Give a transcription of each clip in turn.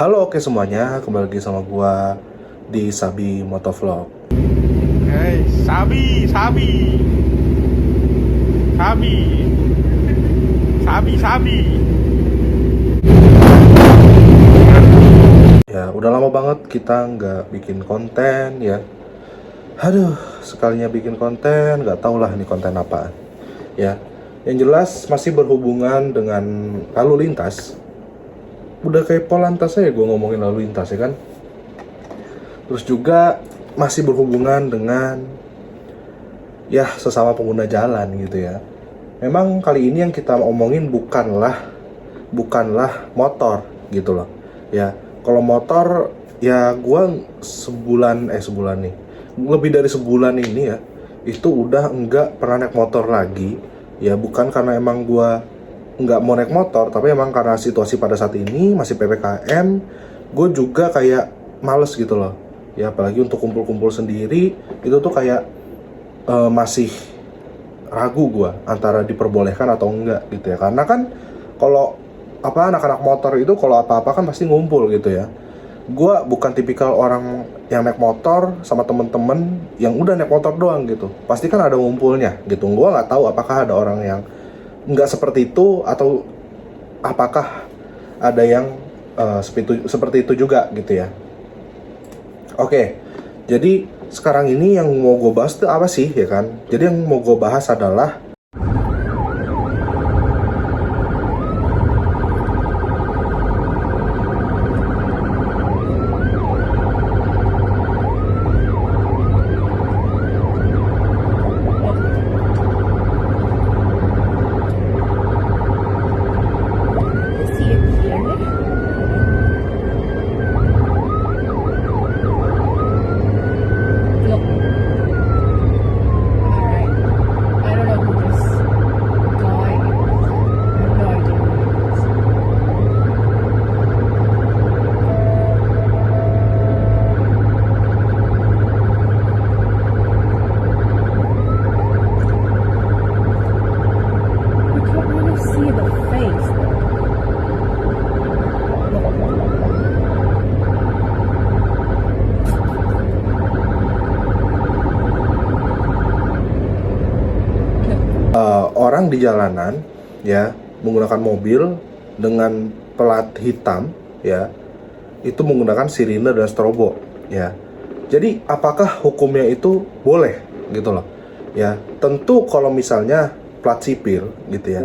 Halo oke semuanya, kembali lagi sama gua di Sabi Motovlog. Hey, sabi, sabi, sabi, sabi, sabi. Ya, udah lama banget kita nggak bikin konten ya. Aduh, sekalinya bikin konten, nggak tau lah ini konten apaan. Ya, yang jelas masih berhubungan dengan lalu lintas. Udah kayak polantas aja gue ngomongin lalu lintas ya kan. Terus juga masih berhubungan dengan ya sesama pengguna jalan gitu ya. Memang kali ini yang kita omongin bukanlah motor gitu loh. Ya, kalau motor ya gua sebulan nih. Lebih dari sebulan ini ya, itu udah enggak pernah naik motor lagi. Ya bukan karena emang gua enggak mau naik motor, tapi emang karena situasi pada saat ini masih PPKM, gue juga kayak males gitu loh. Ya apalagi untuk kumpul-kumpul sendiri itu tuh kayak masih ragu gue antara diperbolehkan atau enggak gitu ya, karena kan kalau anak-anak motor itu kalau apa-apa kan pasti ngumpul gitu ya. Gue bukan tipikal orang yang naik motor sama temen-temen yang udah naik motor doang gitu, pasti kan ada ngumpulnya gitu. Gue nggak tahu apakah ada orang yang nggak seperti itu atau apakah ada yang seperti itu juga gitu ya. Oke, jadi sekarang ini yang mau gue bahas itu apa sih ya kan? Jadi yang mau gue bahas adalah See it clearly? Look. Alright. I don't know who this guy is. I have no idea who he is. We can't really see the face though. orang di jalanan ya menggunakan mobil dengan plat hitam ya, itu menggunakan sirine dan strobo ya. Jadi apakah hukumnya itu boleh gitu loh ya? Tentu kalau misalnya plat sipil gitu ya,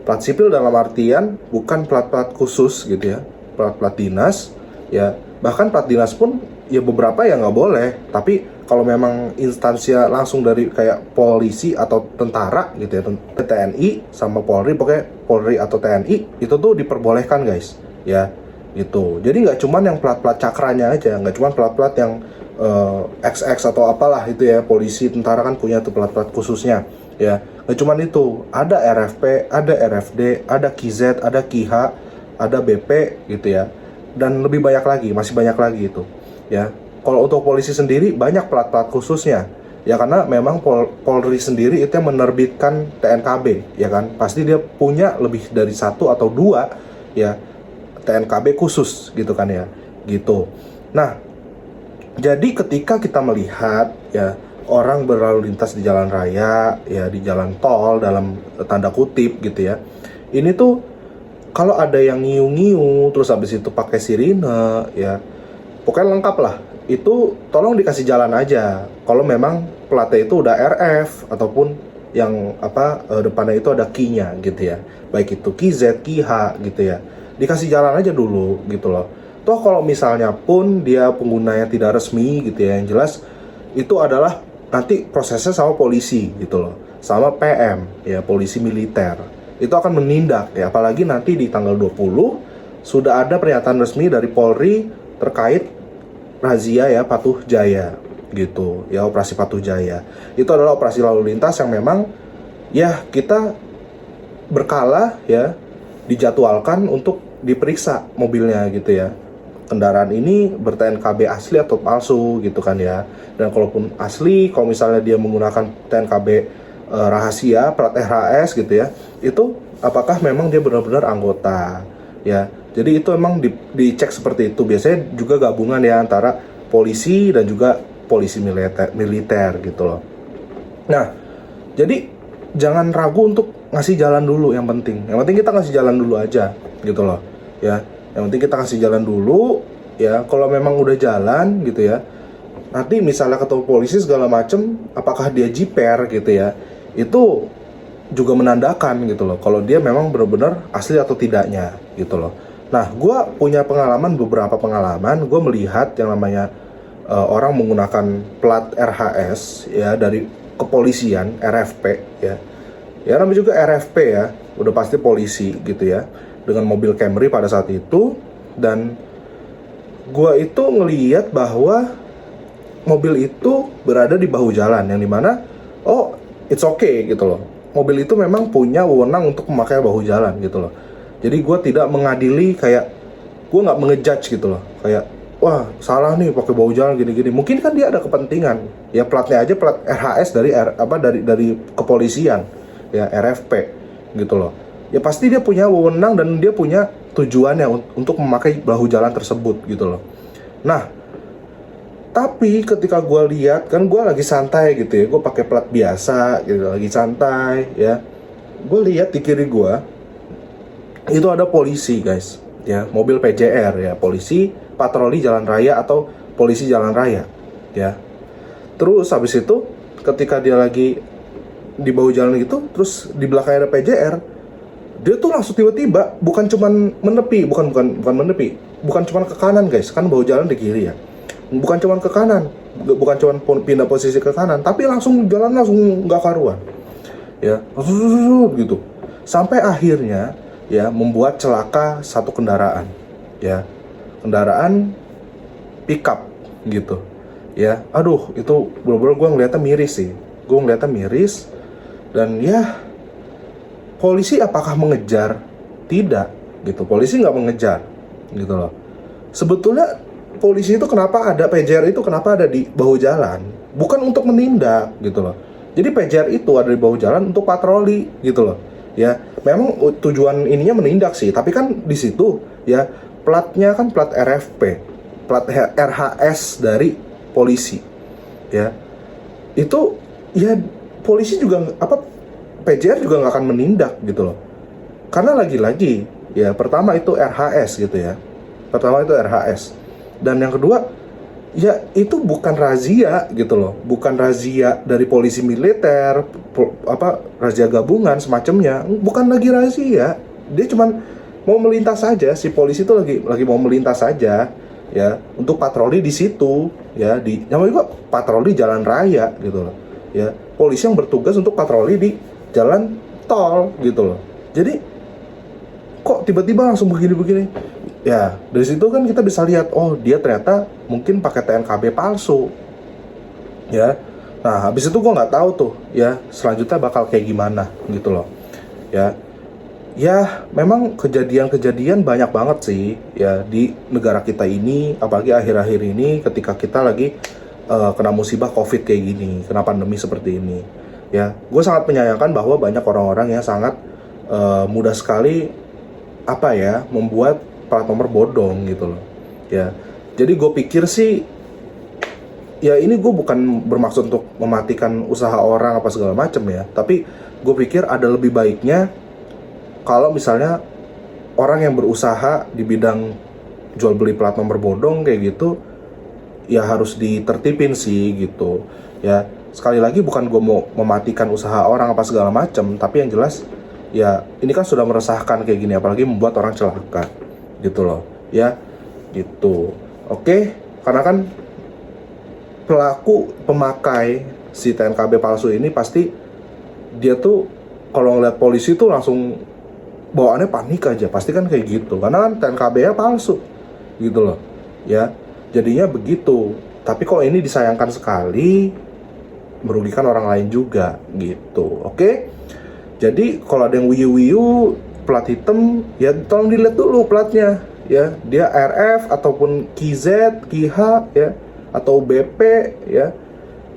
plat sipil dalam artian bukan plat-plat khusus gitu ya, plat-plat dinas ya. Bahkan plat dinas pun ya beberapa ya nggak boleh. Tapi kalau memang instansi langsung dari kayak polisi atau tentara gitu ya, TNI sama Polri, pokoknya Polri atau TNI itu tuh diperbolehkan guys ya gitu. Jadi nggak cuman yang plat-plat cakranya aja, nggak cuman plat-plat yang XX atau apalah itu ya. Polisi, tentara kan punya tuh plat-plat khususnya ya. Nggak cuman itu, ada RFP, ada RFD, ada KZ, ada KIH, ada BP gitu ya. Dan lebih banyak lagi, masih banyak lagi itu ya. Kalau untuk polisi sendiri banyak plat-plat khususnya ya, karena memang Polri sendiri itu yang menerbitkan TNKB ya kan. Pasti dia punya lebih dari satu atau dua ya TNKB khusus gitu kan ya gitu. Nah, jadi ketika kita melihat ya orang berlalu lintas di jalan raya ya, di jalan tol dalam tanda kutip gitu ya, ini tuh kalau ada yang ngiu-ngiu terus habis itu pakai sirine ya, pokoknya lengkap lah, itu tolong dikasih jalan aja. Kalau memang platnya itu udah RF ataupun yang depannya itu ada key-nya gitu ya, baik itu KZ, KIH gitu ya, dikasih jalan aja dulu gitu loh. Toh kalau misalnya pun dia penggunanya tidak resmi gitu ya, yang jelas itu adalah nanti prosesnya sama polisi gitu loh, sama PM ya, polisi militer itu akan menindak ya. Apalagi nanti di tanggal 20 sudah ada pernyataan resmi dari Polri terkait razia ya Patuh Jaya gitu ya. Operasi Patuh Jaya itu adalah operasi lalu lintas yang memang ya kita berkala ya dijadwalkan untuk diperiksa mobilnya gitu ya, kendaraan ini ber-TNKB asli atau palsu gitu kan ya. Dan kalaupun asli, kalau misalnya dia menggunakan TNKB rahasia plat RHS gitu ya, itu apakah memang dia benar-benar anggota ya. Jadi itu emang dicek seperti itu. Biasanya juga gabungan ya antara polisi dan juga polisi militer gitu loh. Nah, jadi jangan ragu untuk ngasih jalan dulu yang penting. Yang penting kita ngasih jalan dulu aja gitu loh. Ya, yang penting kita kasih jalan dulu ya. Kalau memang udah jalan gitu ya, nanti misalnya ketemu polisi segala macem, apakah dia jiper gitu ya, itu juga menandakan gitu loh kalau dia memang benar-benar asli atau tidaknya gitu loh. Nah, gue punya beberapa pengalaman gue melihat yang namanya orang menggunakan plat RHS ya dari kepolisian, RFP ya. Ya namanya juga RFP ya, udah pasti polisi gitu ya, dengan mobil Camry pada saat itu. Dan gue itu ngelihat bahwa mobil itu berada di bahu jalan, yang dimana oh it's okay gitu loh, mobil itu memang punya wewenang untuk memakai bahu jalan gitu loh. Jadi gue tidak mengadili, kayak gue nggak mengejudge gitu loh, kayak wah salah nih pakai bahu jalan gini-gini. Mungkin kan dia ada kepentingan ya, platnya aja plat RHS dari kepolisian ya, RFP gitu loh. Ya pasti dia punya wewenang dan dia punya tujuannya untuk memakai bahu jalan tersebut gitu loh. Nah, tapi ketika gue lihat, kan gue lagi santai gitu ya, gue pakai plat biasa gitu, lagi santai ya. Gue lihat di kiri gue itu ada polisi guys, ya, mobil PJR ya, polisi patroli jalan raya atau polisi jalan raya ya. Terus habis itu ketika dia lagi di bawah jalan gitu, terus di belakangnya ada PJR, dia tuh langsung tiba-tiba bukan cuman menepi, bukan cuman ke kanan guys, kan bawah jalan di kiri ya. Bukan cuman ke kanan, bukan cuman pindah posisi ke kanan, tapi langsung jalan langsung nggak karuan ya, gitu, sampai akhirnya ya membuat celaka satu kendaraan ya, kendaraan pickup gitu ya. Aduh, itu bener-bener gue ngeliatnya miris sih, dan ya polisi apakah mengejar? Tidak gitu, polisi nggak mengejar gitu loh. Sebetulnya polisi itu kenapa ada, PJR itu kenapa ada di bahu jalan? Bukan untuk menindak gitu loh. Jadi PJR itu ada di bahu jalan untuk patroli gitu loh. Ya, memang tujuan ininya menindak sih, tapi kan di situ ya platnya kan plat RFP, plat RHS dari polisi. Ya. Itu ya polisi juga PJR juga nggak akan menindak gitu loh. Karena lagi-lagi ya, pertama itu RHS gitu ya. Dan yang kedua, ya itu bukan razia gitu loh, bukan razia dari polisi militer, razia gabungan semacamnya, bukan lagi razia. Dia cuman mau melintas saja, si polisi itu lagi mau melintas saja ya, untuk patroli di situ ya, namanya juga patroli jalan raya gitu loh ya, polisi yang bertugas untuk patroli di jalan tol gitu loh. Jadi kok tiba-tiba langsung begini-begini ya, dari situ kan kita bisa lihat, oh dia ternyata mungkin pakai TNKB palsu ya. Nah habis itu gue nggak tahu tuh ya selanjutnya bakal kayak gimana gitu loh ya. Ya memang kejadian-kejadian banyak banget sih ya di negara kita ini, apalagi akhir-akhir ini ketika kita lagi kena musibah COVID kayak gini, kena pandemi seperti ini ya. Gue sangat menyayangkan bahwa banyak orang-orang yang sangat mudah sekali membuat plat nomor bodong gitu loh ya. Jadi gue pikir sih ya, ini gue bukan bermaksud untuk mematikan usaha orang apa segala macam ya, tapi gue pikir ada lebih baiknya kalau misalnya orang yang berusaha di bidang jual beli plat nomor bodong kayak gitu ya harus ditertipin sih gitu ya. Sekali lagi bukan gue mau mematikan usaha orang apa segala macam, tapi yang jelas ya ini kan sudah meresahkan kayak gini, apalagi membuat orang celaka gitu loh ya gitu. Oke, karena kan pelaku pemakai si TNKB palsu ini pasti dia tuh kalau ngeliat polisi tuh langsung bawaannya panik aja, pasti kan kayak gitu, karena kan TNKB-nya palsu gitu loh ya, jadinya begitu. Tapi kok ini disayangkan sekali, merugikan orang lain juga gitu. Oke, jadi kalau ada yang wiyu-wiyu plat hitam ya tolong dilihat dulu platnya ya, dia RF ataupun KZ, KH ya, atau BP ya,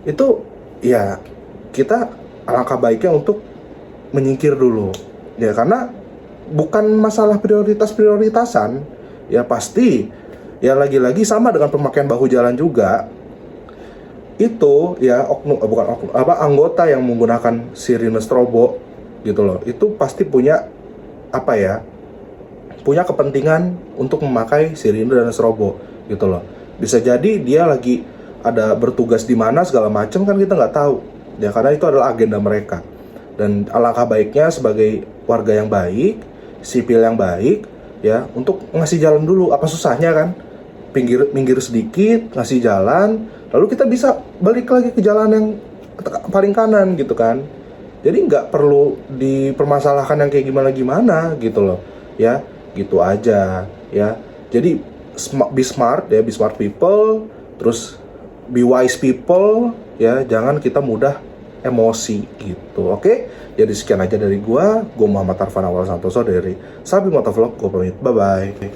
itu ya kita alangkah baiknya untuk menyingkir dulu ya, karena bukan masalah prioritasan, ya pasti ya lagi-lagi sama dengan pemakaian bahu jalan juga. Itu ya anggota yang menggunakan sirine strobo gitu loh, itu pasti punya punya kepentingan untuk memakai sirine dan strobo gitu loh. Bisa jadi dia lagi ada bertugas di mana segala macam, kan kita nggak tahu ya, karena itu adalah agenda mereka. Dan alangkah baiknya sebagai warga yang baik, sipil yang baik ya, untuk ngasih jalan dulu. Apa susahnya kan, minggir sedikit, ngasih jalan, lalu kita bisa balik lagi ke jalan yang paling kanan gitu kan. Jadi nggak perlu dipermasalahkan yang kayak gimana gitu loh ya, gitu aja ya. Jadi be smart ya, be smart people, terus be wise people ya, jangan kita mudah emosi gitu. Oke, jadi sekian aja dari gua Muhammad Arfan Awal Santoso dari Sabi Motovlog. Gua pamit, bye bye.